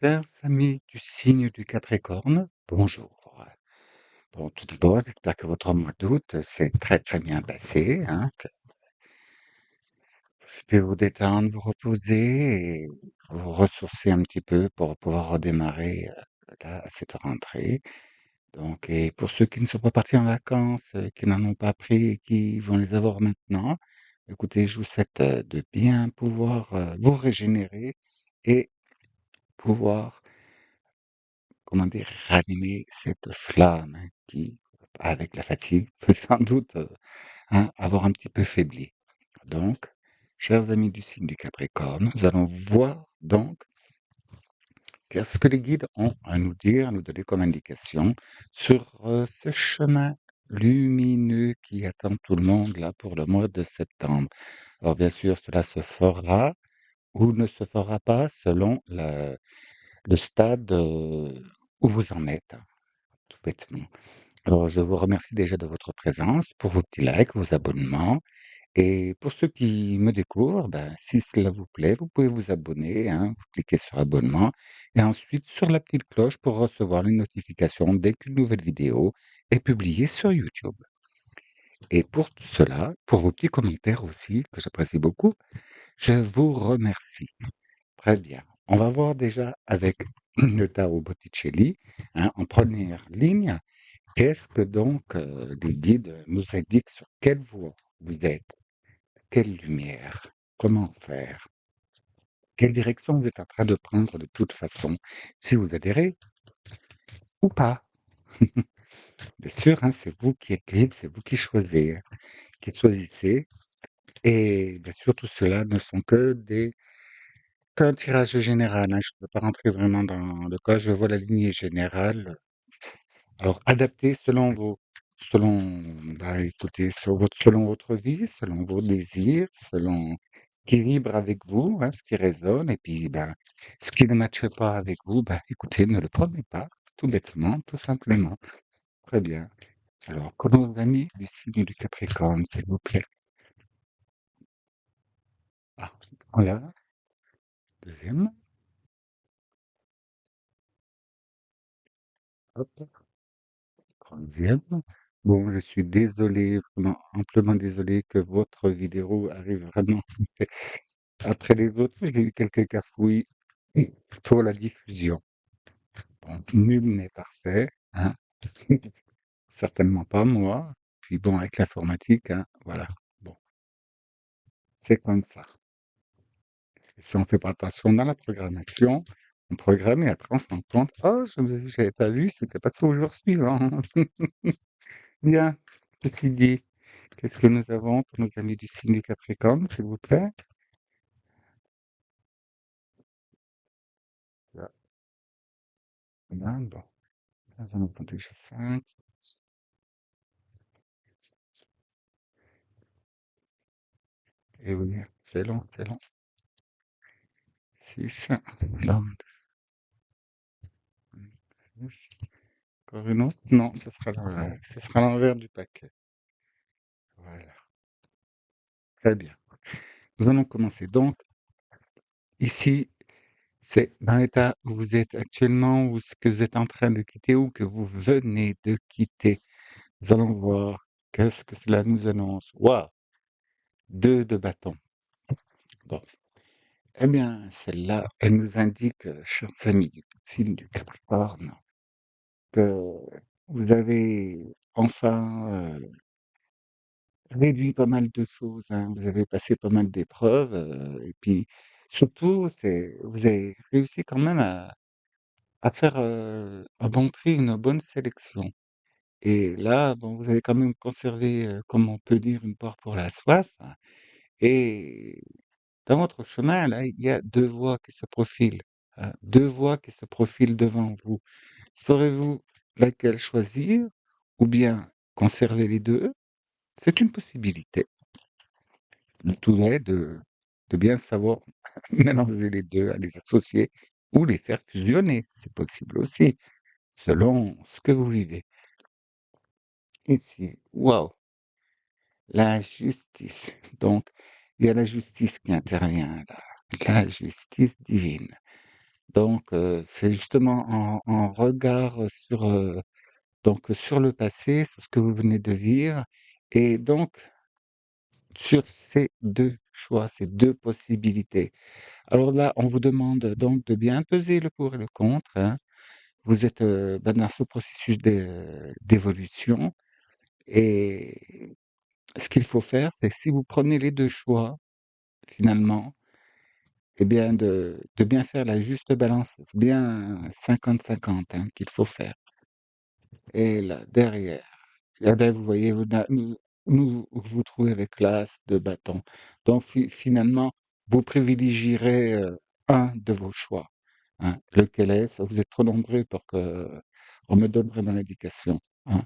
Chers amis du signe du Capricorne, bonjour. Bon, tout d'abord, j'espère que votre mois d'août s'est très très bien passé, hein, que vous pouvez vous détendre, vous reposer et vous ressourcer un petit peu pour pouvoir redémarrer là, à cette rentrée. Donc, et pour ceux qui ne sont pas partis en vacances, qui n'en ont pas pris et qui vont les avoir maintenant, écoutez, je vous souhaite de bien pouvoir vous régénérer et pouvoir comment dire? Ranimer cette flamme, hein, qui, avec la fatigue, peut sans doute, hein, avoir un petit peu faibli. Donc, chers amis du signe du Capricorne, nous allons voir donc qu'est-ce que les guides ont à nous dire, à nous donner comme indication sur, ce chemin lumineux qui attend tout le monde là pour le mois de septembre. Alors bien sûr, cela se fera ou ne se fera pas selon le stade, où vous en êtes, hein, tout bêtement. Alors, je vous remercie déjà de votre présence, pour vos petits likes, vos abonnements. Et pour ceux qui me découvrent, ben, si cela vous plaît, vous pouvez vous abonner, hein, vous cliquez sur abonnement et ensuite sur la petite cloche pour recevoir les notifications dès qu'une nouvelle vidéo est publiée sur YouTube. Et pour tout cela, pour vos petits commentaires aussi, que j'apprécie beaucoup, je vous remercie. Très bien. On va voir déjà avec le tarot Botticelli, hein, en première ligne. Qu'est-ce que donc, les guides nous indiquent sur quelle voie vous êtes? Quelle lumière? Comment faire? Quelle direction vous êtes en train de prendre de toute façon? Si vous adhérez ou pas? Bien sûr, hein, c'est vous qui êtes libre, c'est vous qui choisissez et bien sûr tout cela ne sont qu'un tirage général, hein. Je ne peux pas rentrer vraiment dans le cas, je vois la lignée générale. Alors adapté selon, bah, écoutez, selon votre vie, selon vos désirs, selon ce qui vibre avec vous, hein, ce qui résonne et puis, ben, ce qui ne matche pas avec vous, ben, écoutez, ne le prenez pas, tout bêtement, tout simplement. Très bien. Alors, pour nos amis du signe du Capricorne, s'il vous plaît. Ah, voilà, deuxième. Hop, troisième. Bon, je suis désolé, vraiment amplement désolé que votre vidéo arrive vraiment après les autres, j'ai eu quelques cafouilles pour la diffusion. Bon, nul n'est parfait, hein. Certainement pas moi. Puis bon, avec l'informatique, hein, voilà. Bon, c'est comme ça. Et si on fait pas attention dans la programmation, on programme et après on se rend compte, oh, j'avais pas vu, c'était pas ça au jour suivant. Bien. Ceci dit, qu'est-ce que nous avons pour nos amis du signe du Capricorne, s'il vous plaît? Là, là, bon, nous allons compter jusqu'à 5. Et oui, c'est long, c'est long. 6. Là, encore une autre? Non, ce sera l'envers du paquet. Voilà, très bien. Nous allons commencer. Donc, ici, c'est dans l'état où vous êtes actuellement ou ce que vous êtes en train de quitter ou que vous venez de quitter. Nous allons voir qu'est-ce que cela nous annonce. Waouh! 2 de bâton. Bon, eh bien, celle-là, elle nous indique, chers amis du signe du Capricorne, que vous avez enfin, réduit pas mal de choses, hein. Vous avez passé pas mal d'épreuves, et puis surtout, vous avez réussi quand même à faire, un bon tri, une bonne sélection et là, bon, vous avez quand même conservé, comme on peut dire, une poire pour la soif, hein, et dans votre chemin, là, il y a 2 voies qui se profilent, 2 voies qui se profilent devant vous. Saurez-vous laquelle choisir ou bien conserver les 2? C'est une possibilité. Le tout est de bien savoir mélanger les 2, à les associer ou les faire fusionner, c'est possible aussi, selon ce que vous vivez. Ici, waouh, la justice. Donc, il y a la justice qui intervient là, la justice divine. Donc, c'est justement en regard sur le passé, sur ce que vous venez de vivre et donc sur ces 2 choix, ces 2 possibilités. Alors là, on vous demande donc de bien peser le pour et le contre, hein. Vous êtes, dans ce processus d'évolution et ce qu'il faut faire, c'est si vous prenez les 2 choix, finalement, eh bien de bien faire la juste balance. C'est bien 50-50, hein, qu'il faut faire et là, derrière eh ben, vous voyez, vous vous trouvez avec l'as de bâton. Donc finalement, vous privilégierez, un de vos choix, hein. Lequel est-ce? Vous êtes trop nombreux pour que on me donne vraiment l'indication, hein.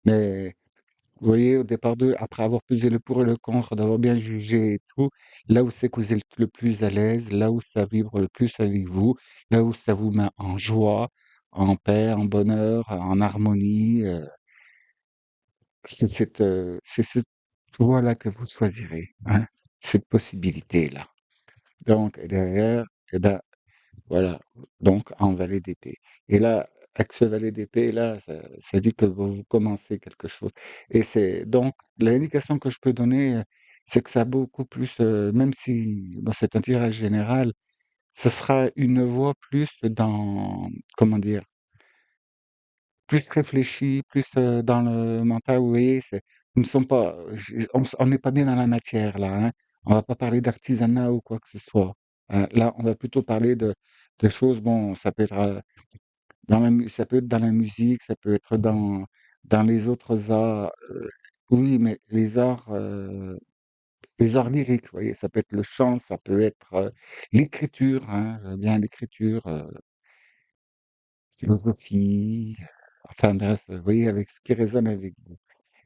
Mais vous voyez, au départ après avoir pesé le pour et le contre, d'avoir bien jugé et tout, là où c'est que vous êtes le plus à l'aise, là où ça vibre le plus avec vous, là où ça vous met en joie, en paix, en bonheur, en harmonie, c'est cette voie-là que vous choisirez, hein, cette possibilité-là. Donc et derrière, et ben, voilà, donc en valet d'épée et là, avec ce valet d'épée-là, ça dit que vous commencez quelque chose et c'est donc l'indication que je peux donner, c'est que ça a beaucoup plus, même si bon, c'est un tirage général, ce sera une voie plus dans comment dire? Plus réfléchi, plus, dans le mental, vous voyez? Nous ne sommes pas, on n'est pas bien dans la matière là, hein. On va pas parler d'artisanat ou quoi que ce soit. Là, on va plutôt parler de choses, bon, ça peut être, ça peut être dans la musique, ça peut être dans les autres arts, oui, mais les arts lyriques, vous voyez? Ça peut être le chant, ça peut être, l'écriture, hein, bien l'écriture, philosophie, enfin bref, vous voyez, avec ce qui résonne avec vous.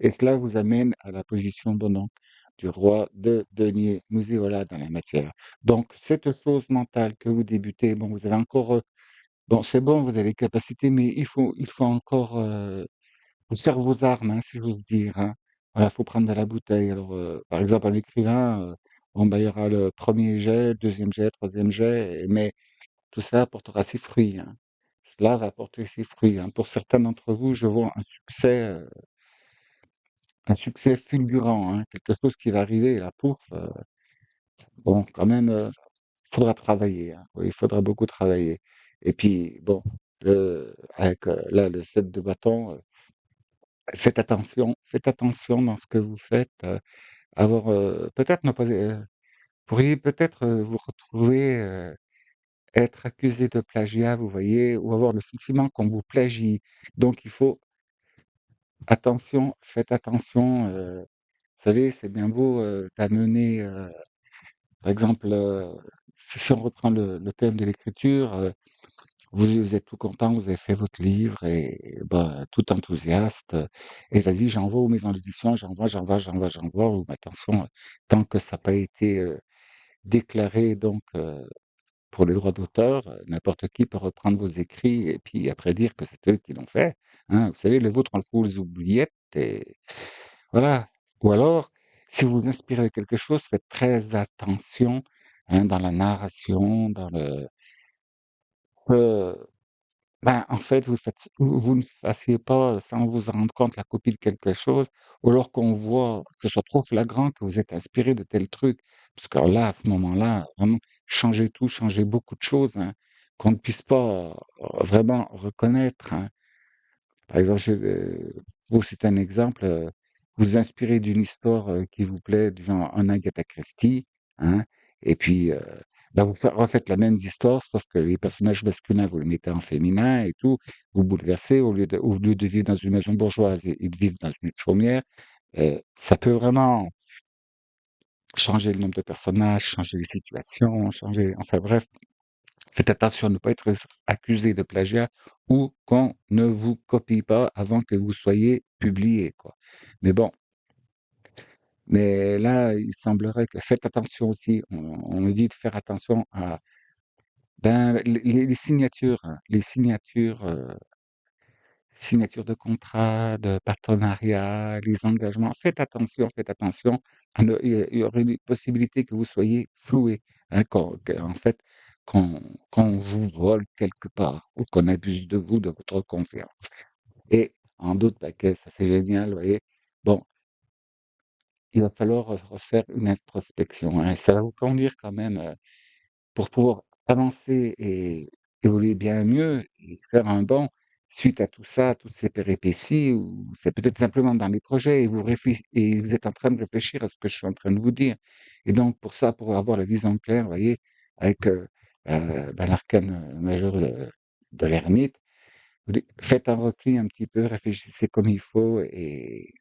Et cela vous amène à la position, bon donc, du roi de denier. Nous y voilà dans la matière. Donc cette chose mentale que vous débutez, bon, vous avez encore, bon, c'est bon, vous avez les capacités, mais il faut encore, vous faire vos armes, hein, si j'ose dire, hein. Voilà, faut prendre de la bouteille. Alors, par exemple, un écrivain, bon, bah, il y aura le premier jet, le 2e jet, 3e jet, mais tout ça apportera ses fruits, hein. Cela va apporter ses fruits, hein. Pour certains d'entre vous, je vois un succès fulgurant, hein, quelque chose qui va arriver et là, pouf, bon, quand même, il faudra travailler, hein. Oui, il faudra beaucoup travailler et puis bon, avec, là, le 7 de bâton, faites attention dans ce que vous faites, avoir, peut-être ne pas, pourriez peut-être, vous retrouver, être accusé de plagiat, vous voyez? Ou avoir le sentiment qu'on vous plagie. Donc il faut attention, faites attention, vous savez, c'est bien beau, d'amener, par exemple, si on reprend le thème de l'écriture, vous êtes tout content, vous avez fait votre livre et ben, tout enthousiaste, et vas-y, j'envoie aux maisons d'édition, j'envoie, ou attention, tant que ça n'a pas été, déclaré donc, pour les droits d'auteur, n'importe qui peut reprendre vos écrits et puis après dire que c'est eux qui l'ont fait, hein. Vous savez, les vôtres, on le fout aux oubliettes et voilà. Ou alors, si vous vous inspirez de quelque chose, faites très attention, hein, dans la narration, dans le heu, ben, en fait, vous ne fassiez pas, sans vous en rendre compte, la copie de quelque chose, ou alors qu'on voit que ce soit trop flagrant que vous êtes inspiré de tel truc. Parce que là, à ce moment-là, vraiment, changez tout, changez beaucoup de choses, hein, qu'on ne puisse pas, vraiment reconnaître, hein. Par exemple, pour citer un exemple, vous vous inspirez d'une histoire, qui vous plaît, du genre un Agatha Christie, hein, et puis, bah, vous refaites la même histoire, sauf que les personnages masculins, vous les mettez en féminin et tout, vous bouleversez, au lieu de vivre dans une maison bourgeoise, ils vivent dans une chaumière. Ça peut vraiment changer le nombre de personnages, changer les situations, changer, enfin bref. Faites attention à ne pas être accusé de plagiat ou qu'on ne vous copie pas avant que vous soyez publié, quoi. Mais bon, mais là, il semblerait que faites attention aussi, on nous dit de faire attention à, ben, les signatures, hein, signatures de contrats, de partenariats, les engagements. Faites attention à ne il y aurait une possibilité que vous soyez floué, hein, qu'en fait qu'on qu'on vous vole quelque part ou qu'on abuse de vous, de votre confiance. Et en d'autres paquets, ça c'est génial, vous voyez. Bon, il va falloir refaire une introspection, hein, et ça va vous conduire quand même, pour pouvoir avancer et évoluer bien mieux et faire un bond suite à tout ça, toutes ces péripéties ou c'est peut-être simplement dans les projets et vous êtes en train de réfléchir à ce que je suis en train de vous dire et donc pour ça, pour avoir la vision claire, vous voyez, avec, l'arcane, majeur de l'ermite, vous dites faites un repli un petit peu, réfléchissez comme il faut et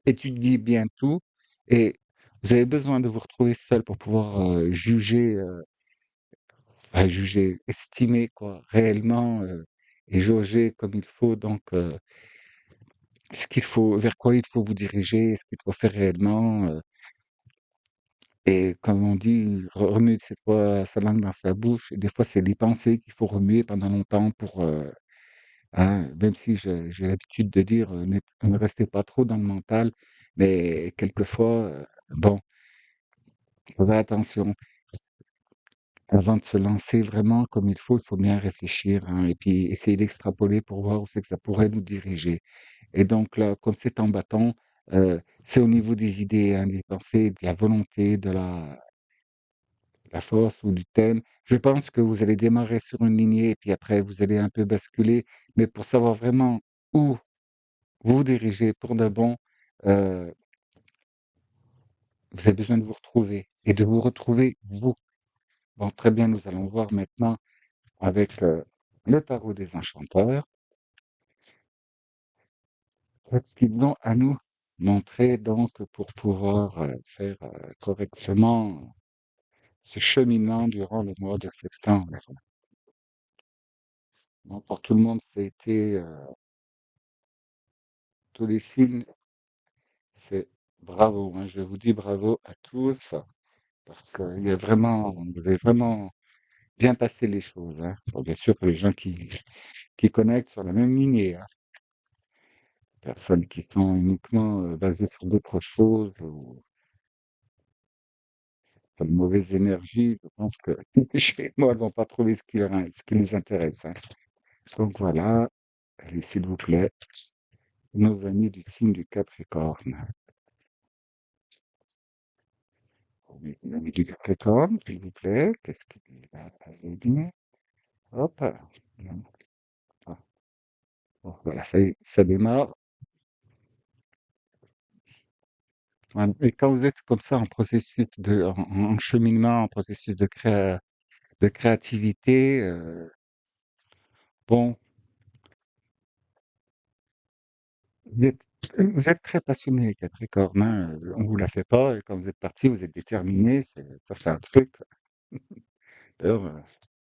étudiez bien tout et vous avez besoin de vous retrouver seul pour pouvoir, juger, estimer quoi, réellement, et jauger comme il faut donc, ce qu'il faut vers quoi il faut vous diriger, ce qu'il faut faire réellement, et comme on dit, remuer cette fois sa langue dans sa bouche et des fois c'est les pensées qu'il faut remuer pendant longtemps pour, hein, même si j'ai l'habitude de dire, ne restez pas trop dans le mental, mais quelquefois, bon, faut faire attention. Avant de se lancer vraiment comme il faut bien réfléchir, hein, et puis essayer d'extrapoler pour voir où c'est que ça pourrait nous diriger. Et donc là, comme c'est en bâton, c'est au niveau des idées, hein, des pensées, de la volonté, de la force ou du thème. Je pense que vous allez démarrer sur une lignée et puis après vous allez un peu basculer, mais pour savoir vraiment où vous diriger pour de bon, heu, vous avez besoin de vous retrouver et de vous retrouver vous. Bon, très bien, nous allons voir maintenant avec, le tarot des enchanteurs. Ce qu'ils ont à nous montrer donc pour pouvoir, faire, correctement ce cheminement durant le mois de septembre. Bon, pour tout le monde, c'était, tous les signes, c'est bravo, hein, je vous dis bravo à tous parce qu'il y a vraiment vous avez vraiment bien passé les choses, hein. Bon, bien sûr, pour les gens qui connectent sur la même lignée, hein. Personnes qui sont uniquement, basées sur d'autres choses ou comme mauvaise énergie, je pense que chez moi, elles vont pas trouver ce qui les intéresse, hein. Donc voilà, allez, s'il vous plaît, nos amis du signe du Capricorne. Oui, les amis du Capricorne, s'il vous plaît, qu'est-ce qu'il va venir? Hop, non, ah, bon, voilà, ça y est, ça démarre. Voilà. Et quand vous êtes comme ça en processus en cheminement, en processus de créativité, bon, Vous êtes vous êtes très passionné, les Capricornes, hein, on vous la fait pas et quand vous êtes parti, vous êtes déterminé, c'est un truc, d'ailleurs,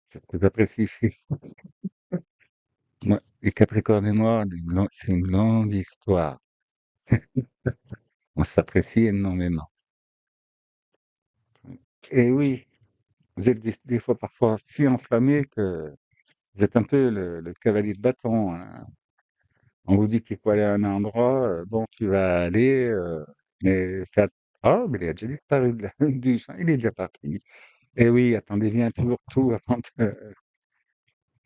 c'est que j'apprécie chez moi. Les Capricornes et moi, c'est une longue histoire. On s'apprécie énormément. Et oui, vous êtes des fois parfois si enflammé que vous êtes un peu le cavalier de bâton, hein. On vous dit qu'il faut aller à un endroit, bon, tu vas aller, mais fais «Ah, mais il a déjà disparu de la du champ, il est déjà parti». Et oui, attendez bien toujours tout avant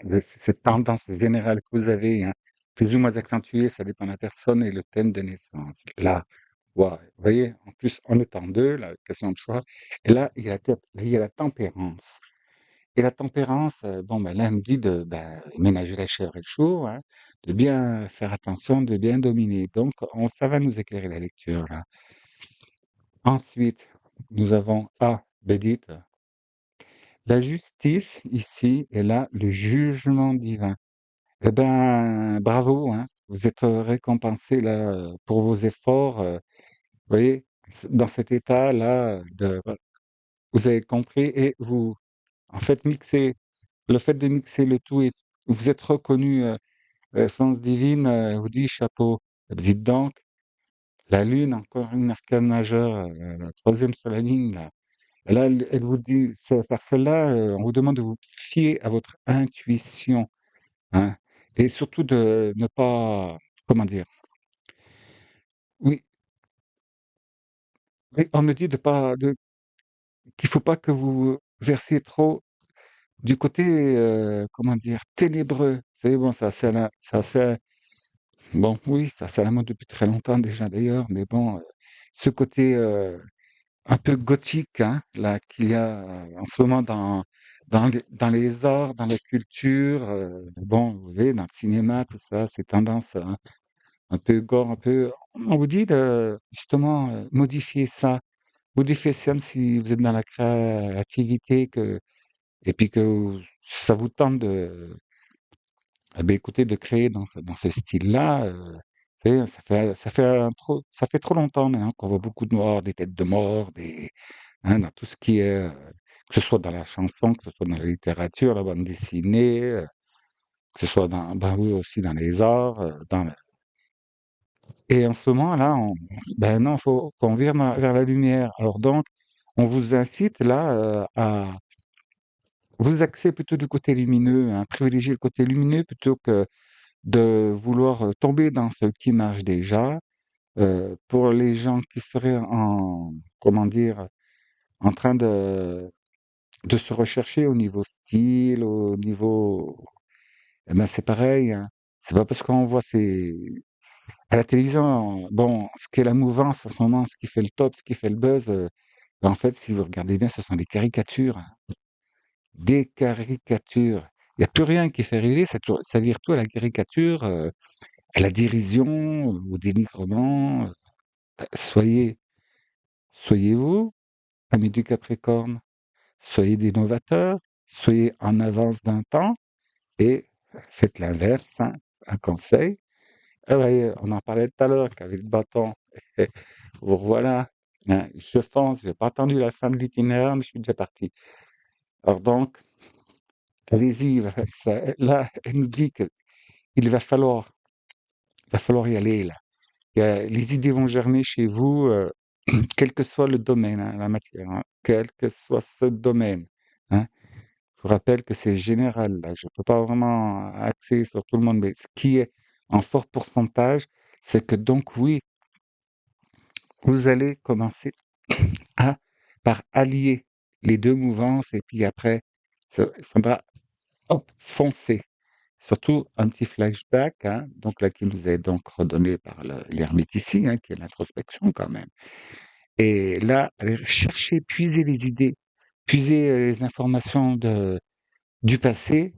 de cette tendance générale que vous avez, hein, plus ou moins accentuée, ça dépend de la personne et le thème de naissance. Là, ouais, vous voyez, en plus, on est en 2, la question de choix. Et là, il y a la tempérance. Et la tempérance, bon, ben, là, elle me dit de ben, ménager la chaleur et le chaud, hein, de bien faire attention, de bien dominer. Donc, ça va nous éclairer la lecture, là. Ensuite, nous avons Bédite, la justice ici et là, le jugement divin. Eh ben, bravo, hein. Vous êtes récompensé là pour vos efforts. Vous voyez, dans cet état-là, voilà, vous avez compris et vous, en fait, le fait de mixer le tout et vous êtes reconnu sens divine, vous dit chapeau. Dites donc, la lune, encore une arcane majeure, la troisième sur la ligne, là. Là, elle vous dit, par celle-là, on vous demande de vous fier à votre intuition. Hein, et surtout de ne pas, comment dire? Oui, oui, on me dit de pas de qu'il faut pas que vous versiez trop du côté, comment dire, ténébreux. Vous savez, bon, bon, oui, ça c'est à la mode depuis très longtemps déjà d'ailleurs, mais bon, ce côté un peu gothique, hein, là, qu'il y a en ce moment dans les arts, dans la culture, bon, vous voyez, dans le cinéma, tout ça, ces tendances un peu gore, un peu. On vous dit de justement modifier ça si vous êtes dans la créativité, et puis que ça vous tente eh ben, écoutez, de créer dans ce style-là, vous savez, ça fait trop longtemps maintenant qu'on voit beaucoup de morts, des têtes de mort, hein, dans tout ce qui est, que ce soit dans la chanson, que ce soit dans la littérature, la bande dessinée, que ce soit ben oui, aussi dans les arts, et en ce moment-là, ben non, faut qu'on vire vers la lumière. Alors donc, on vous incite là, à vous axer plutôt du côté lumineux, hein, privilégier le côté lumineux plutôt que de vouloir tomber dans ce qui marche déjà. Pour les gens qui seraient comment dire, en train de se rechercher au niveau style, au niveau, eh ben c'est pareil, hein. C'est pas parce qu'on voit à la télévision, bon, ce qui est la mouvance en ce moment, ce qui fait le top, ce qui fait le buzz, ben en fait, si vous regardez bien, ce sont des caricatures, hein. Des caricatures. Il y a plus rien qui fait rêver, ça vire tout à la caricature, à la dérision, au dénigrement. Soyez soyez vous, amis du Capricorne, soyez des novateurs, soyez en avance d'un temps et faites l'inverse, hein, un conseil. Ah ouais, on en parlait tout à l'heure qu'avec le bâton, vous revoilà, hein, je fonce, j'ai pas attendu la fin de l'itinéraire, mais je suis déjà parti. Alors donc, allez-y, là, elle nous dit que il va falloir y aller là. Les idées vont germer chez vous, quel que soit le domaine, hein, la matière, hein, quel que soit ce domaine, hein. Je vous rappelle que c'est général, là. Je ne peux pas vraiment axer sur tout le monde, mais ce qui est en fort pourcentage, c'est que donc oui, vous allez commencer à par allier les 2 mouvances et puis après, il faudra, hop, foncer. Surtout un petit flashback, hein, donc là qui nous est donc redonné par l'ermite ici, hein, qui est l'introspection quand même. Et là, aller chercher, puiser les idées, puiser les informations du passé.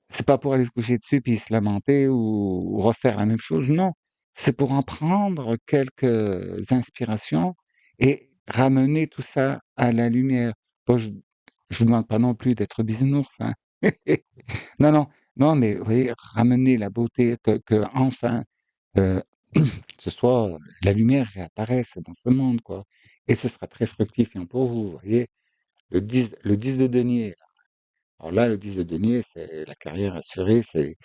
C'est pas pour aller se coucher dessus puis se lamenter ou refaire la même chose, non. C'est pour en prendre quelques inspirations et ramener tout ça à la lumière. Bon, je vous demande pas non plus d'être bisounours, hein. Non, non, non, mais vous voyez, ramener la beauté, que enfin, heu, ce soit la lumière réapparaisse dans ce monde, quoi. Et ce sera très fructifiant pour vous, vous voyez? Le 10 de denier, là. Alors là, le 10 de denier, c'est la carrière assurée, c'est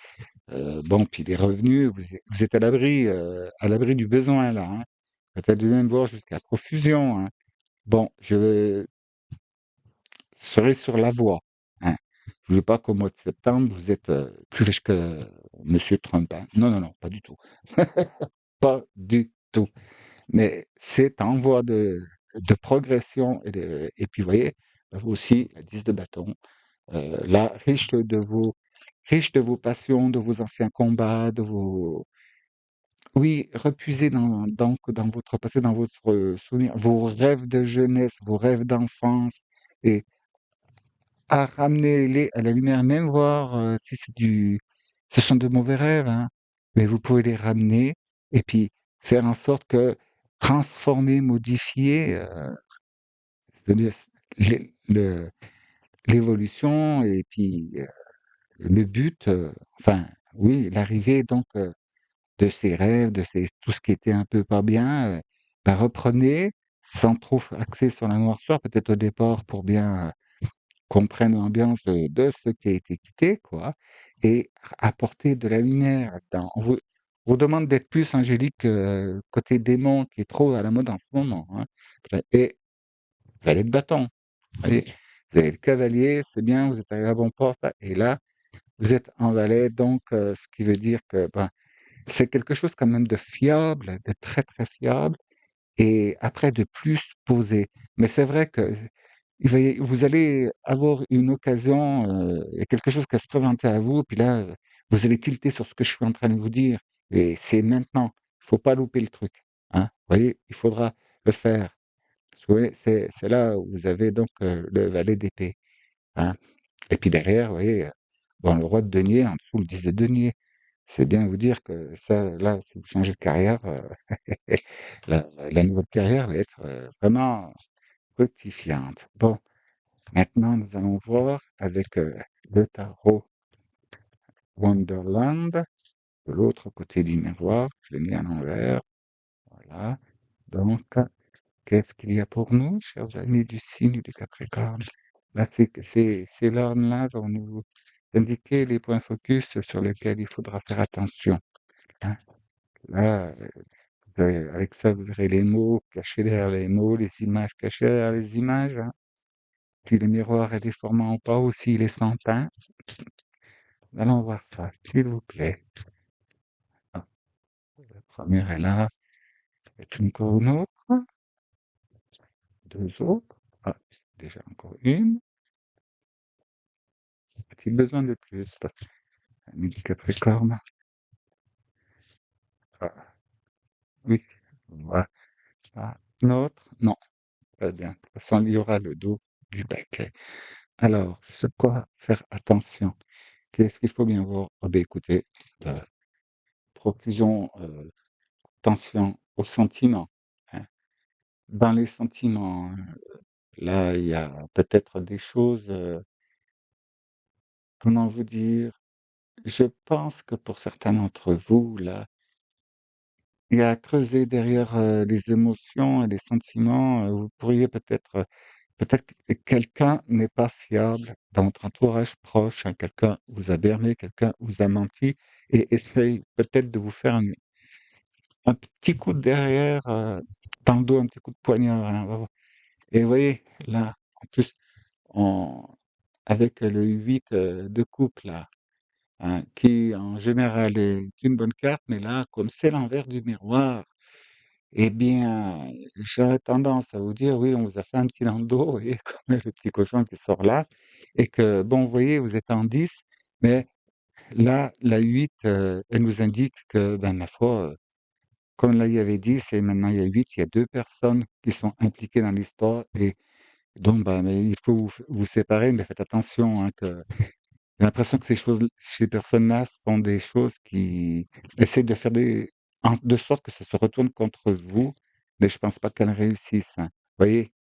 bon, puis les revenus, vous êtes à l'abri du besoin là, hein. Peut-être même voir jusqu'à profusion, hein. Bon, je serai sur la voie, hein. Je veux pas qu'au mois de septembre, vous êtes, plus riche que monsieur Trump, hein. Non, non, non, pas du tout. Pas du tout. Mais c'est en voie de progression et puis vous voyez, vous aussi, la 10 de bâton, là, riche de vos passions, de vos anciens combats, de vos. Oui, repuiser dans votre passé, dans votre, souvenir, vos rêves de jeunesse, vos rêves d'enfance et à ramener-les à la lumière, même voir, si ce sont de mauvais rêves, hein, mais vous pouvez les ramener et puis faire en sorte que transformer, modifier, c'est-à-dire le l'évolution et puis, le but, enfin, oui, l'arrivée donc, de ses rêves, tout ce qui était un peu pas bien, bah, reprenez sans trop axer sur la noirceur, peut-être au départ pour bien qu'on prenne l'ambiance de ce qui a été quitté, quoi, et apporter de la lumière là-dedans. On vous demande d'être plus angélique, côté démon qui est trop à la mode en ce moment, hein, et valet de bâton, vous voyez? Vous avez le cavalier, c'est bien, vous êtes arrivé à bon port, et là, vous êtes en valet, donc ce qui veut dire que, ben, c'est quelque chose quand même de fiable, de très, très fiable et après de plus posé. Mais c'est vrai que vous allez avoir une occasion, il y a quelque chose qui va se présenter à vous, puis là, vous allez tilter sur ce que je suis en train de vous dire et c'est maintenant. Il faut pas louper le truc, hein. Vous voyez? Il faudra le faire. Parce que vous voyez, c'est là où vous avez donc, le valet d'épée, hein. Et puis derrière, vous voyez, bon, le roi de denier, en dessous, le 10 de denier. C'est bien vous dire que ça, là, si vous changez de carrière, la nouvelle carrière va être, vraiment fructifiante. Bon, maintenant, nous allons voir avec le tarot Wonderland, de l'autre côté du miroir. Je l'ai mis à l'envers. Voilà. Donc, qu'est-ce qu'il y a pour nous, chers amis du signe du Capricorne? Là, c'est l'heure-là dont nous indiquer les points focus sur lesquels il faudra faire attention, hein. Là, avec ça, vous verrez les mots cachés derrière les mots, les images cachées derrière les images, hein. Puis le miroir est déformant ou pas aussi, il est sans teint. Allons voir ça, s'il vous plaît. Ah, la première est là. Et encore une autre. Deux autres. Ah, déjà encore une. Petit besoin de plus. Ami du Capricorne. Ah, oui. Voilà. Ah, une autre. Non, pas bien. De toute façon, il y aura le dos du paquet. Alors, sur quoi faire attention? Qu'est-ce qu'il faut bien voir? Ah ben, écoutez, euh, profusion, attention aux sentiments, hein. Dans les sentiments, là, il y a peut-être des choses, comment vous dire? Je pense que pour certains d'entre vous, là, il y a à creuser derrière, les émotions et les sentiments, vous pourriez peut-être que quelqu'un n'est pas fiable dans votre entourage proche, hein, quelqu'un vous a berné, quelqu'un vous a menti et essaye peut-être de vous faire un petit coup de derrière, dans le dos, un petit coup de poignard, hein, et vous voyez, là, en plus, on avec le 8 de coupe là, hein, qui en général est une bonne carte, mais là, comme c'est l'envers du miroir, eh bien, j'aurais tendance à vous dire: «Oui, on vous a fait un petit dans le dos et comme le petit cochon qui sort là» et que bon, vous voyez, vous êtes en 10, mais là, la 8, elle nous indique que, ben, ma foi, comme là, il y avait 10 et maintenant il y a 8, il y a 2 personnes qui sont impliquées dans l'histoire et donc bah, mais il faut vous séparer, mais faites attention, hein, que j'ai l'impression que ces personnes-là font des choses qui essaient de faire de sorte que ça se retourne contre vous, mais je pense pas qu'elles réussissent, hein. Vous voyez?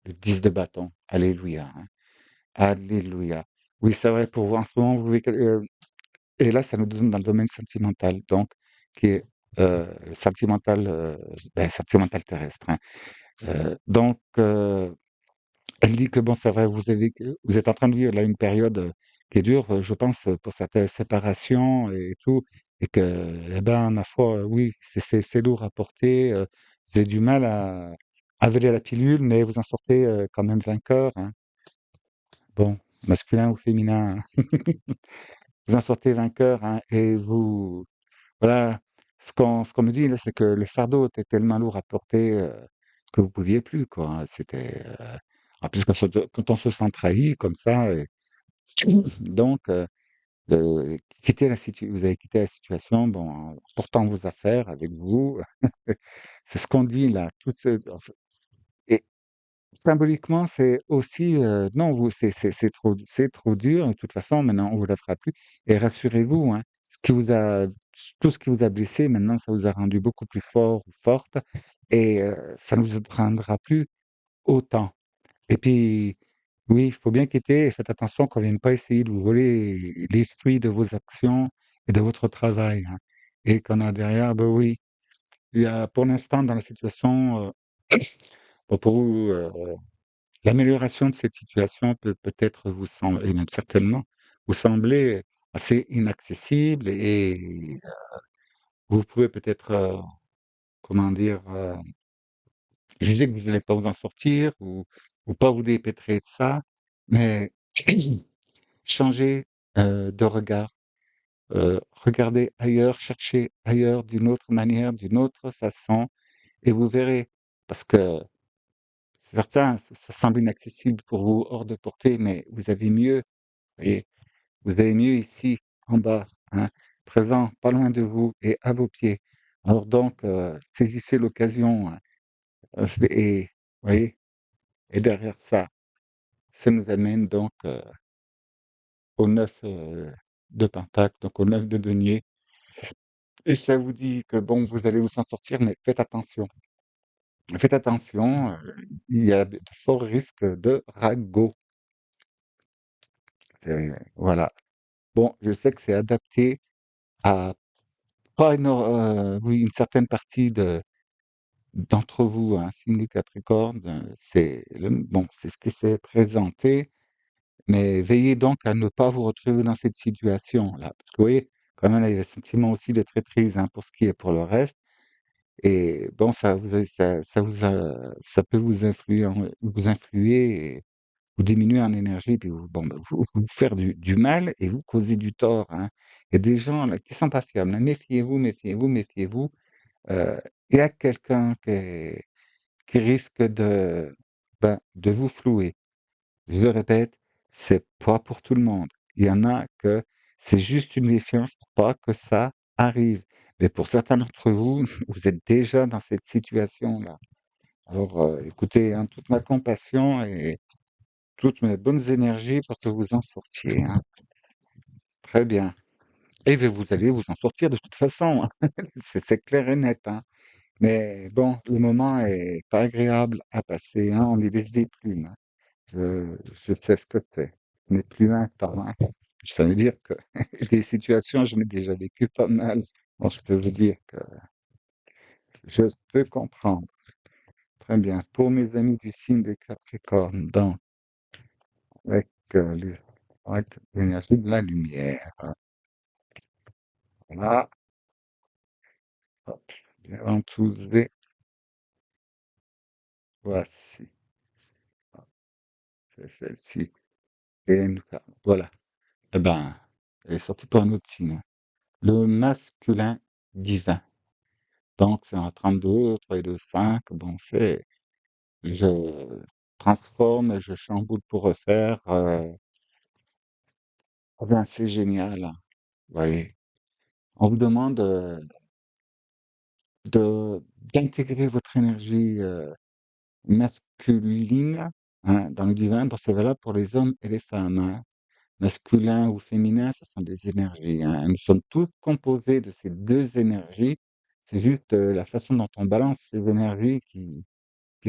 Le 10 de bâton, alléluia, hein. Alléluia. Oui, c'est vrai pour vous en ce moment, vous vivez et là, ça nous donne dans le domaine sentimental, donc qui est, sentimental, sentimental terrestre, hein. Donc elle dit que bon, c'est vrai, vous êtes en train de vivre là une période, qui est dure, je pense, pour certaines séparations et tout et que, eh ben, ma foi, oui, c'est lourd à porter, vous avez du mal à avaler la pilule, mais vous en sortez, quand même vainqueur, hein. Bon, masculin ou féminin, hein. Vous en sortez vainqueur, hein et vous voilà, ce qu'on me dit là, c'est que le fardeau était tellement lourd à porter, que vous pouviez plus quoi, hein. En plus quand on se sent trahi comme ça et donc vous avez quitté la situation, bon, en portant vos affaires avec vous. C'est ce qu'on dit là, tout ce enfin et symboliquement, c'est aussi, non, vous c'est trop dur, de toute façon, maintenant on vous la fera plus et rassurez-vous, hein, tout ce qui vous a blessé, maintenant ça vous a rendu beaucoup plus fort ou forte et ça ne vous prendra plus autant et puis, oui, il faut bien quitter et faites attention qu'on vienne pas essayer de vous voler les fruits de vos actions et de votre travail, hein et qu'on a derrière, bah, oui, il y a pour l'instant dans la situation, bon pour vous, l'amélioration de cette situation peut-être vous sembler et même certainement vous sembler assez inaccessible et vous pouvez peut-être, comment dire? Juger que vous n'allez pas vous en sortir ou pas vous dépêtrer de ça, mais changez, de regard, regardez ailleurs, cherchez ailleurs d'une autre manière, d'une autre façon et vous verrez. Parce que certains, ça semble inaccessible pour vous, hors de portée, mais vous avez mieux, voyez? Vous avez mieux ici, en bas, hein, présent, pas loin de vous et à vos pieds. Alors donc, saisissez l'occasion, hein, et voyez? Et derrière ça, ça nous amène donc, au 9 de pentacle, donc au 9 de denier et ça vous dit que bon, vous allez vous en sortir, mais faites attention. Faites attention, il y a de forts risques de ragots. Voilà. Bon, je sais que c'est adapté à pas oui, une certaine partie d'entre vous, hein, signe du Capricorne, c'est le bon, c'est ce qui s'est présenté, mais veillez donc à ne pas vous retrouver dans cette situation-là. Parce que vous voyez, quand même, là, il y a le sentiment aussi de traîtrise, hein, pour ce qui est pour le reste et bon, ça peut vous influer et vous diminuer en énergie puis vous bon, bah, vous faire du mal et vous causer du tort, hein. Il y a des gens là qui sont pas fiables, hein. Méfiez-vous, méfiez-vous, méfiez-vous. Il y a quelqu'un qui risque ben, de vous flouer. Je le répète, c'est pas pour tout le monde. Il y en a que c'est juste une méfiance pour pas que ça arrive. Mais pour certains d'entre vous, vous êtes déjà dans cette situation-là. Alors, écoutez, hein, toute ma compassion et toutes mes bonnes énergies pour que vous en sortiez, hein. Très bien. Et vous allez vous en sortir de toute façon, hein. C'est clair et net, hein. Mais bon, le moment est pas agréable à passer, hein. On est des plumes, hein. Je sais ce que c'est. Ce n'est plus un temps, hein. Ça veut dire que des situations, j'en ai déjà vécu pas mal. Bon, je peux vous dire que je peux comprendre. Très bien. Pour mes amis du signe de Capricorne, donc, avec avec l'énergie de la lumière. Voilà. Hop. Bien entouré. Voici. C'est celle-ci. Et voilà. Eh ben, elle est sortie pour un autre signe, hein. Le masculin divin. Donc, c'est un 32, 3 et 2, 5. Bon, c'est je transforme, je chamboule pour refaire. Ah ben, c'est génial, hein. Vous voyez, on vous demande d'intégrer votre énergie masculine, hein, dans le divin. Bon, c'est valable pour les hommes et les femmes, hein. Masculin ou féminin, ce sont des énergies, hein. Nous sommes tous composés de ces deux énergies. C'est juste la façon dont on balance ces énergies qui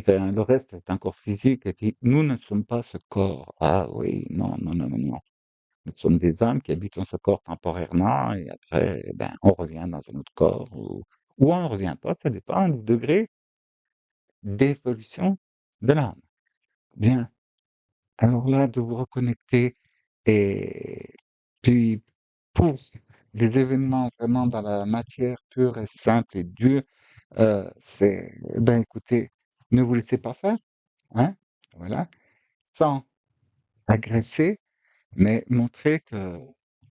fait, hein, le reste est un corps physique et puis nous ne sommes pas ce corps. Ah oui, non, non, non, non, non. Nous sommes des âmes qui habitent dans ce corps temporairement et après, eh ben, on revient dans un autre corps ou on ne revient pas, ça dépend du degré d'évolution de l'âme. Bien. Alors là, de vous reconnecter et puis pour des événements vraiment dans la matière pure et simple et dure, c'est ben écoutez, ne vous laissez pas faire, hein, voilà, sans agresser, mais montrez que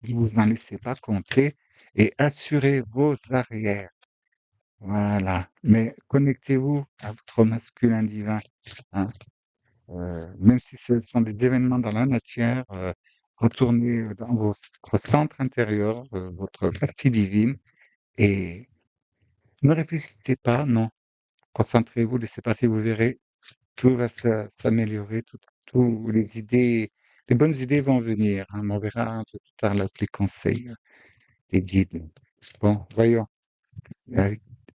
vous n'en laissez pas compter et assurez vos arrières. Voilà, mais connectez-vous à votre masculin divin, hein. Même si ce sont des événements dans la matière, retournez dans votre centre intérieur, votre partie divine et ne réfléchissez pas, non. Concentrez-vous, laissez passer, vous verrez, tout va s'améliorer, tout les bonnes idées vont venir, hein, mais on verra un peu plus tard là, les conseils, des guides. Bon, voyons, à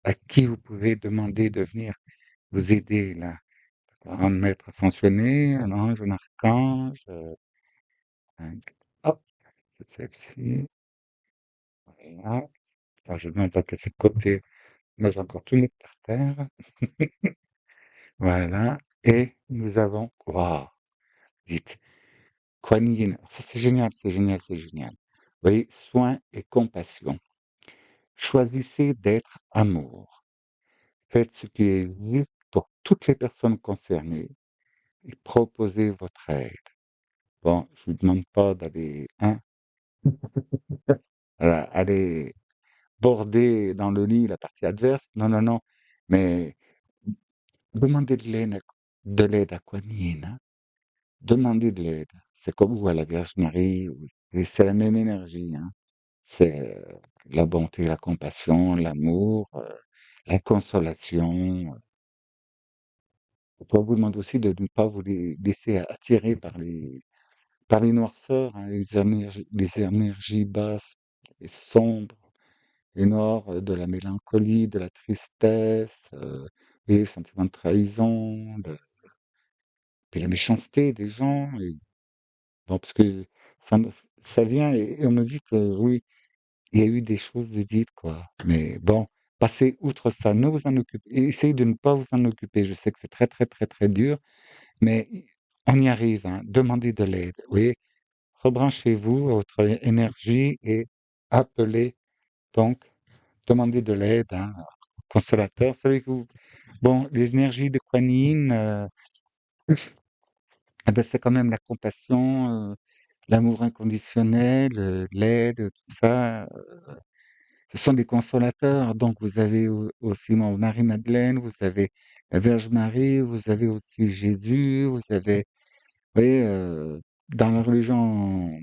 à qui vous pouvez demander de venir vous aider là? Un maître ascensionné, un ange, un archange, un hop, c'est celle-ci, voilà. Alors je demande à quel côté, moi j'ai encore tout mis par terre, voilà. Et nous avons, waouh, vite, Kuan Yin. Alors ça c'est génial, c'est génial, c'est génial. Vous voyez, soin et compassion. Choisissez d'être amour. Faites ce qui est juste pour toutes les personnes concernées et proposez votre aide. Bon, je vous demande pas d'aller, hein, voilà, aller border dans le lit la partie adverse. Non, non, non. Mais demandez de l'aide, de l'aide à Kuan Yin, hein. Demandez de l'aide. C'est comme vous à la Vierge Marie, et c'est la même énergie, hein. C'est la bonté, la compassion, l'amour, la consolation. On vous demande aussi de ne pas vous laisser attirer par les noirceurs, hein, les énergies basses et sombres et noires de la mélancolie, de la tristesse, et le sentiment de trahison, puis la méchanceté des gens. Et, bon, parce que ça, ça vient et on me dit que oui, il y a eu des choses de dites, quoi. Mais bon, passez outre ça, ne vous en occupez, essayez de ne pas vous en occuper. Je sais que c'est très, très, très, très dur, mais on y arrive, hein. Demandez de l'aide. Oui, rebranchez-vous à votre énergie et appelez, donc, demandez de l'aide, hein, au consolateur, celui que vous... Bon, les énergies de Kuan Yin, eh ben, c'est quand même la compassion, l'amour inconditionnel, l'aide, tout ça. Ce sont des consolateurs. Donc, vous avez aussi Marie-Madeleine, vous avez la Vierge Marie, vous avez aussi Jésus, vous avez, vous voyez, dans la religion,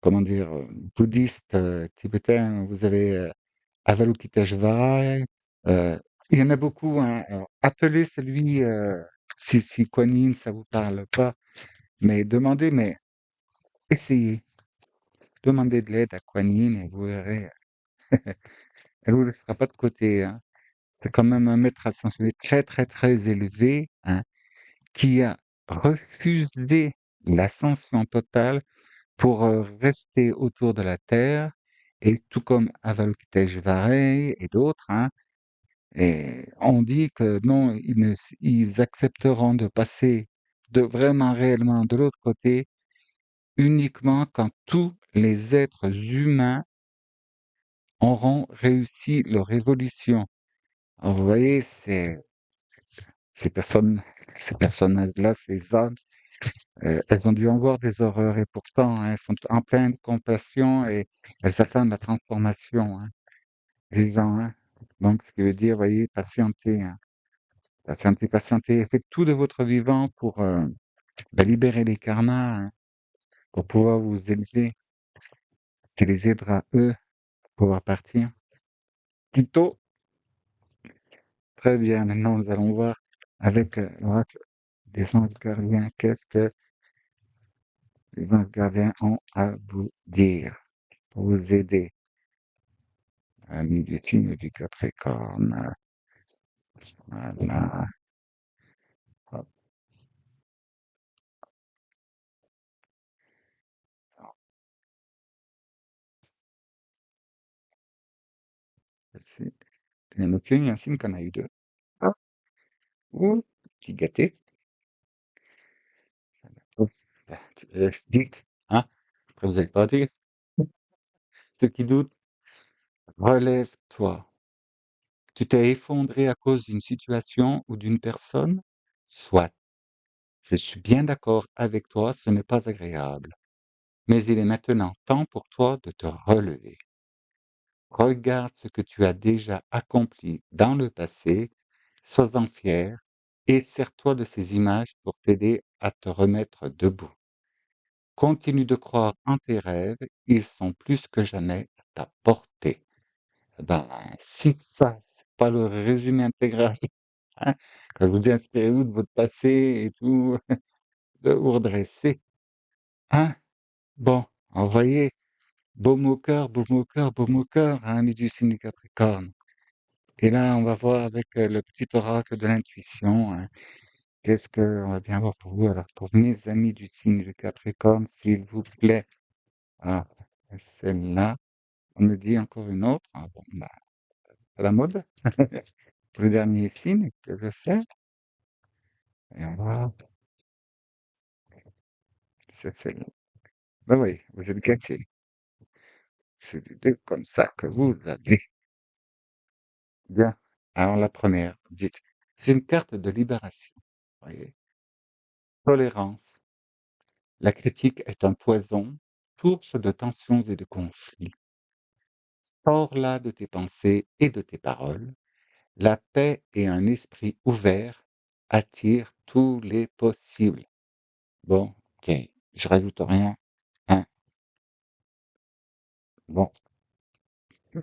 comment dire, bouddhiste, tibétaine, vous avez Avalokiteshvara. euh, il y en a beaucoup, hein. Alors, appelez celui, si Kuan Yin, ça vous parle pas, mais demandez, mais essayez. Demandez de l'aide à Kuan Yin et vous verrez, elle vous laissera pas de côté, hein. C'est quand même un maître ascensionné très, très, très élevé, hein, qui a refusé l'ascension totale pour rester autour de la Terre, et tout comme Avalokiteshvara et d'autres, hein, et on dit que non, ils accepteront de passer de vraiment réellement de l'autre côté uniquement quand tous les êtres humains auront réussi leur évolution. Alors, vous voyez, ces personnes, ces personnages-là, ces âmes, elles ont dû en voir des horreurs et pourtant, hein, elles sont en pleine compassion et elles attendent la transformation, hein, les gens, hein. Donc, ce qui veut dire, voyez, patienter, hein, patienter, patienter. Faites tout de votre vivant pour libérer les karmas, hein, pour pouvoir vous élever, ce qui les aidera, eux, à pouvoir partir plus tôt. Très bien, maintenant, nous allons voir avec l'oracle des anges gardiens, qu'est-ce que les anges gardiens ont à vous dire pour vous aider, amis du signe du Capricorne. Voilà. Hop, c'est il y en a qu'une, il y a un signe qu'on a eu deux. Ah, ouh, petit gâté. Oh, dites, hein? Après, vous n'allez pas dire. Ceux qui doutent, relève-toi. Tu t'es effondré à cause d'une situation ou d'une personne? Soit. Je suis bien d'accord avec toi, ce n'est pas agréable. Mais il est maintenant temps pour toi de te relever. Regarde ce que tu as déjà accompli dans le passé, sois-en fier et sers-toi de ces images pour t'aider à te remettre debout. Continue de croire en tes rêves, ils sont plus que jamais à ta portée. Eh ben, si ça, c'est pas le résumé intégral, hein, que vous inspirez-vous de votre passé et tout, de vous redresser, hein? Bon, envoyez, baume au cœur, baume au cœur, baume au cœur, hein, les du signe du Capricorne. Et là, on va voir avec le petit oracle de l'intuition, hein, qu'est-ce qu'on va bien voir pour vous. Alors, pour mes amis du signe du Capricorne, s'il vous plaît. Alors, celle-là, on me dit encore une autre. Ah, bon, bah, à la mode. Pour le dernier signe que je fais. Et on va, c'est celle-là. Ben oui, vous êtes gâtés. C'est des deux comme ça que vous avez. Bien. Alors, la première, dites, c'est une carte de libération. Voyez. Tolérance. La critique est un poison, source de tensions et de conflits. Sors-la de tes pensées et de tes paroles. La paix et un esprit ouvert attire tous les possibles. Bon, OK, je rajoute rien, hein. Bon, tout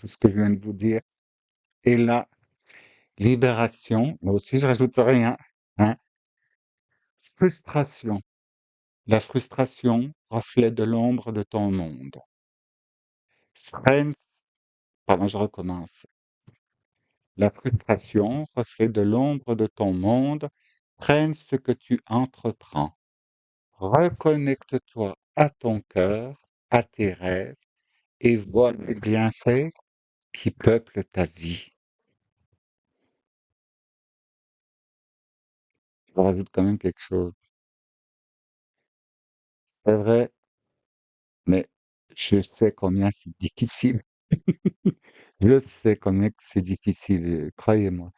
ce que je viens de vous dire est là. Libération, moi aussi je rajoute rien, hein. Frustration. La frustration, reflet de l'ombre de ton monde. Strength, pardon, je recommence. La frustration, reflet de l'ombre de ton monde, freine ce que tu entreprends. Reconnecte-toi à ton cœur, à tes rêves, et vois les bienfaits qui peuplent ta vie. Je rajoute quand même quelque chose. C'est vrai, mais je sais combien c'est difficile. Je sais combien que c'est difficile, croyez-moi.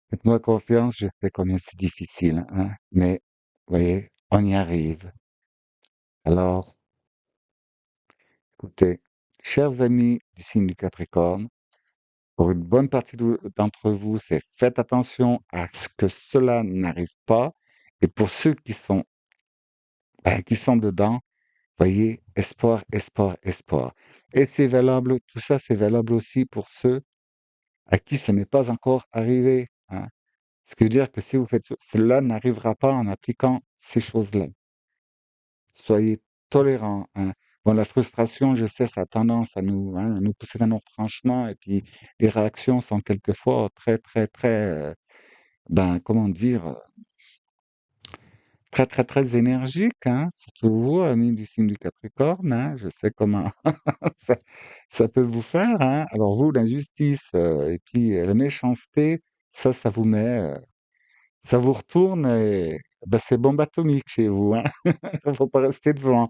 Faites-moi confiance, je sais combien c'est difficile, hein. Mais, vous voyez, on y arrive. Alors, écoutez, chers amis du signe du Capricorne, pour une bonne partie d'entre vous, c'est faites attention à ce que cela n'arrive pas. Et pour ceux qui sont dedans, voyez, espoir, espoir, espoir. Et c'est valable, tout ça, c'est valable aussi pour ceux à qui ce n'est pas encore arrivé, hein. Ce qui veut dire que si vous faites cela n'arrivera pas en appliquant ces choses-là. Soyez tolérants, hein. Bon, la frustration, je sais, ça a tendance à nous pousser dans nos retranchements et puis les réactions sont quelquefois très, très, très, comment dire? Très, très, très énergiques, hein. Surtout vous, amis du signe du Capricorne, hein. Je sais comment ça ça peut vous faire, hein. Alors vous, l'injustice, et puis, la méchanceté, ça vous met, ça vous retourne et bah, c'est bombe atomique chez vous, hein. Faut pas rester devant.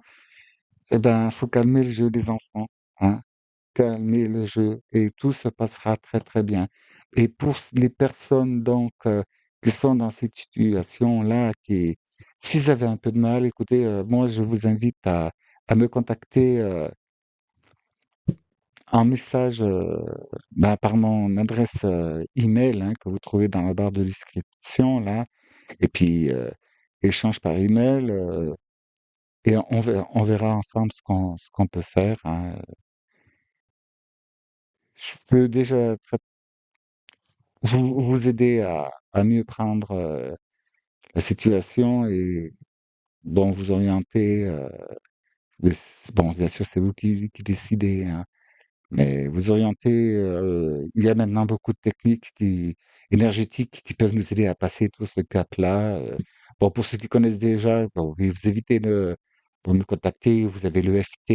Eh ben, faut calmer le jeu des enfants, hein. Calmer le jeu et tout se passera très, très bien. Et pour les personnes donc, qui sont dans cette situation-là, qui s'ils avaient un peu de mal, écoutez, moi je vous invite à me contacter, en message, par mon adresse, email, hein, que vous trouvez dans la barre de description là et puis, échange par email, et on verra ensemble ce qu'on peut faire, hein. Je peux déjà vous aider à mieux prendre, la situation et bon, vous orienter, mais bon, bien sûr, c'est vous qui décidez, hein. Mais vous orientez, il y a maintenant beaucoup de techniques énergétiques qui peuvent nous aider à passer tout ce cap-là. Bon, pour ceux qui connaissent déjà, bon, vous évitez de me contacter. Vous avez l'EFT,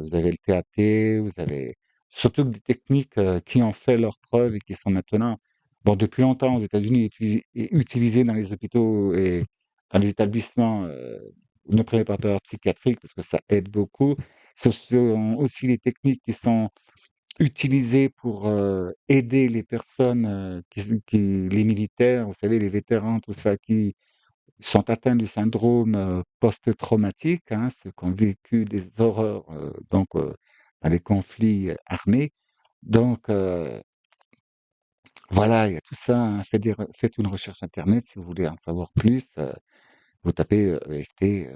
vous avez le TAT, vous avez surtout que des techniques, qui ont fait leurs preuves et qui sont maintenant, bon, depuis longtemps aux États-Unis, utilisées dans les hôpitaux et dans les établissements, ne prenez pas peur psychiatriques parce que ça aide beaucoup. Ce sont aussi les techniques qui sont utilisées pour, aider les personnes, les militaires, vous savez, les vétérans, tout ça, qui sont atteints du syndrome, post-traumatique, hein, ceux qui ont vécu des horreurs, donc, dans les conflits, armés. Donc, voilà, il y a tout ça, hein. Faites une recherche internet si vous voulez en savoir plus, vous tapez, EFT,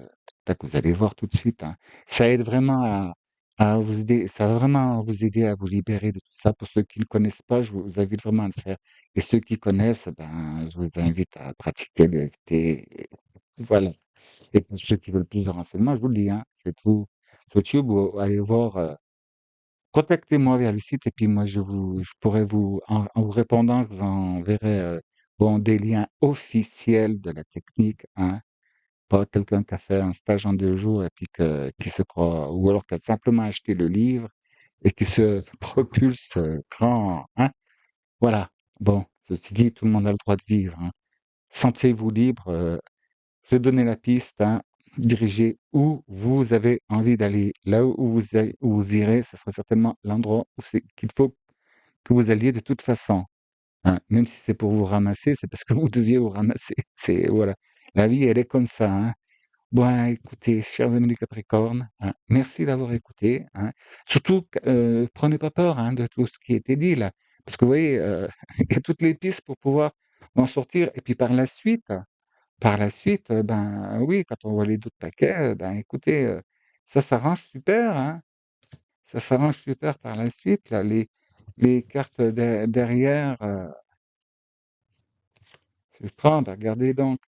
tac, vous allez voir tout de suite, hein. Ça aide vraiment à vous aider, ça va vraiment vous aider à vous libérer de tout ça. Pour ceux qui ne connaissent pas, je vous invite vraiment à le faire et ceux qui connaissent, ben, je vous invite à pratiquer l'EFT et voilà. Et pour ceux qui veulent plus de renseignements, je vous le dis, hein, c'est tout sur YouTube ou allez voir, contactez-moi via le site et puis moi je pourrais en vous répondant, je vous enverrai, bon, des liens officiels de la technique, hein. Pas quelqu'un qui a fait un stage en 2 jours et puis qui se croit ou alors qui a simplement acheté le livre et qui se propulse, grand, hein? Voilà. Bon, ceci dit, tout le monde a le droit de vivre, hein. Sentez-vous libre, je vais donner la piste, hein. Dirigez où vous avez envie d'aller. Là où vous irez, ce sera certainement l'endroit où c'est qu'il faut que vous alliez de toute façon, hein. Même si c'est pour vous ramasser, c'est parce que vous deviez vous ramasser. C'est voilà. La vie, elle est comme ça, hein. Bon, écoutez, chers amis du Capricorne, hein, merci d'avoir écouté, hein. Surtout q prenez pas peur, hein, de tout ce qui a été dit là, parce que vous voyez, il y a toutes les pistes pour pouvoir vont sortir et puis par la suite, ben, oui, quand on voit les autres paquets, ben, écoutez, ça s'arrange super, hein. Ça s'arrange super par la suite là, les cartes derrière, je vais prendre, regardez donc,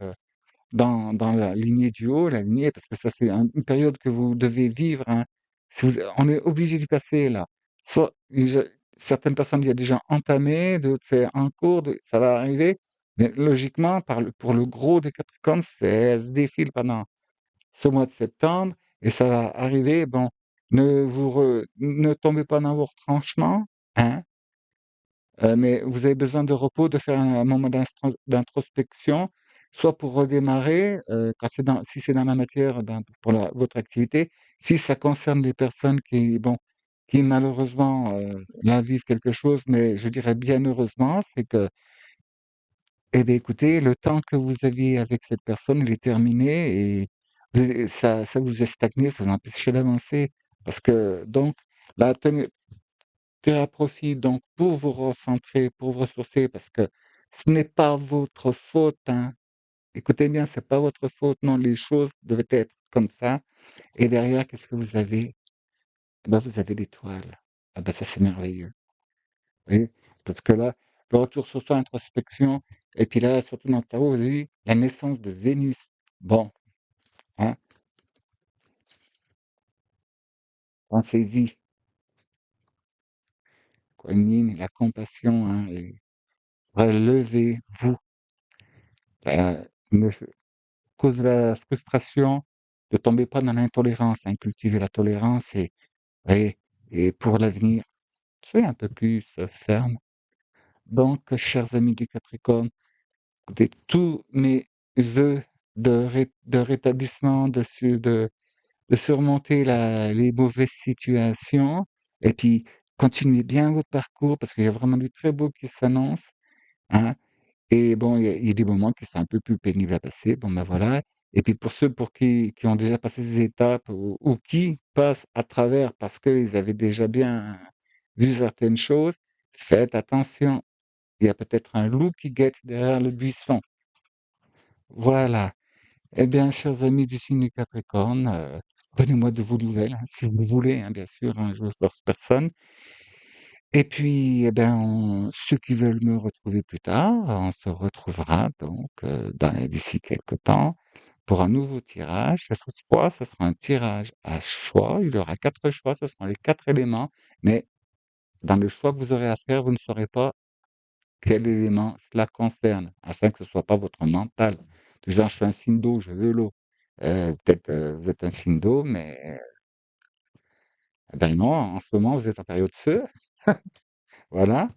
dans la lignée du haut, la lignée parce que ça c'est une période que vous devez vivre, hein. Si vous On est obligé d'y passer là. Soit je Certaines personnes, il y a déjà entamé, d'autres c'est en cours, de ça va arriver, mais logiquement pour le gros des Capricornes, ça se défile pendant ce mois de septembre et ça va arriver, bon, ne tombez pas dans vos retranchements, hein, mais vous avez besoin de repos, de faire un moment d'introspection, soit pour redémarrer, quand c'est dans si c'est dans la matière, ben, pour votre activité. Si ça concerne des personnes qui, bon, qui malheureusement, là, vivent quelque chose, mais je dirais bien heureusement, c'est que, eh beh, écoutez, le temps que vous aviez avec cette personne, il est terminé et ça vous a stagné, ça vous a empêché d'avancer. Parce que donc là, tirez à profit donc pour vous recentrer, pour vous ressourcer parce que ce n'est pas votre faute, hein. Écoutez bien, c'est pas votre faute, non, les choses devaient être comme ça et derrière, qu'est-ce que vous avez? Bah, vous avez l'étoile. Ah bah, ça, c'est merveilleux. Vous voyez? Parce que là, le retour sur soi, introspection et puis là, surtout dans le tarot, vous avez vu la naissance de Vénus. Bon, hein, pensez-y, quoi, la compassion, hein et relevez-vous, ne cause de la frustration, ne tombez pas dans l'intolérance, hein, cultivez la tolérance et et pour l'avenir, soyez un peu plus, ferme. Donc, chers amis du Capricorne, écoutez, tous mes vœux de rétablissement, de surmonter les mauvaises situations et puis continuez bien votre parcours parce qu'il y a vraiment du très beau qui s'annonce, hein. Et bon, il y a des moments qui sont un peu plus pénibles à passer, bon, ben, voilà et puis pour ceux pour qui ont déjà passé ces étapes ou qui passent à travers parce qu'ils avaient déjà bien vu certaines choses, faites attention. Il y a peut-être un loup qui guette derrière le buisson. Voilà. Eh bien, chers amis du signe du Capricorne, donnez-moi de vos nouvelles, hein, si vous le voulez, hein, bien sûr, hein, je ne force personne. Et puis, eh ben, ceux qui veulent me retrouver plus tard, on se retrouvera donc d'ici quelque temps pour un nouveau tirage. Cette fois, ce sera un tirage à choix. Il y aura quatre choix, ce seront les quatre éléments. Mais dans le choix que vous aurez à faire, vous ne saurez pas quel élément cela concerne, afin que ce ne soit pas votre mental. Du genre, je suis un signe d'eau, je veux l'eau. Peut-être vous êtes un signe d'eau, mais ben non, en ce moment, vous êtes en période feu. Voilà.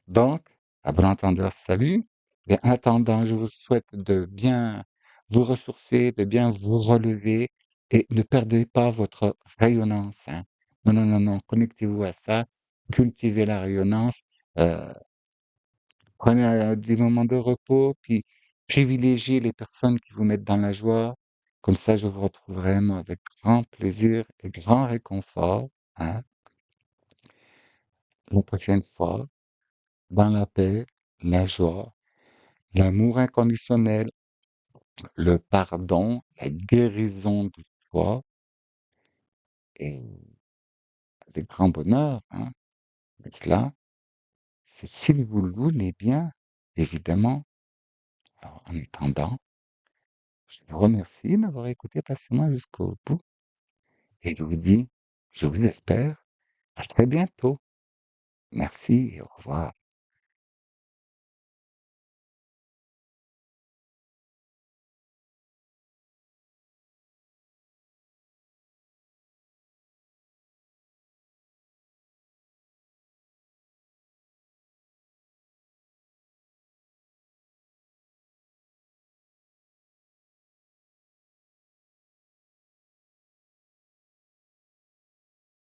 Donc, à bon entendeur, salut. Et en attendant, je vous souhaite de bien vous ressourcer, de bien vous relever et ne perdez pas votre rayonnance, hein. Non, non, non, non, connectez-vous à ça, cultivez la rayonnance, prenez, des moments de repos, puis privilégiez les personnes qui vous mettent dans la joie. Comme ça, je vous retrouverai, moi, avec grand plaisir et grand réconfort, hein, la prochaine fois, dans la paix, la joie, l'amour inconditionnel, le pardon, la guérison de soi et avec grand bonheur, hein. Mais cela, c'est si vous le voulez bien, évidemment. Alors, en attendant, je vous remercie d'avoir écouté patiemment jusqu'au bout et je vous dis, je vous espère, à très bientôt. Merci et au revoir.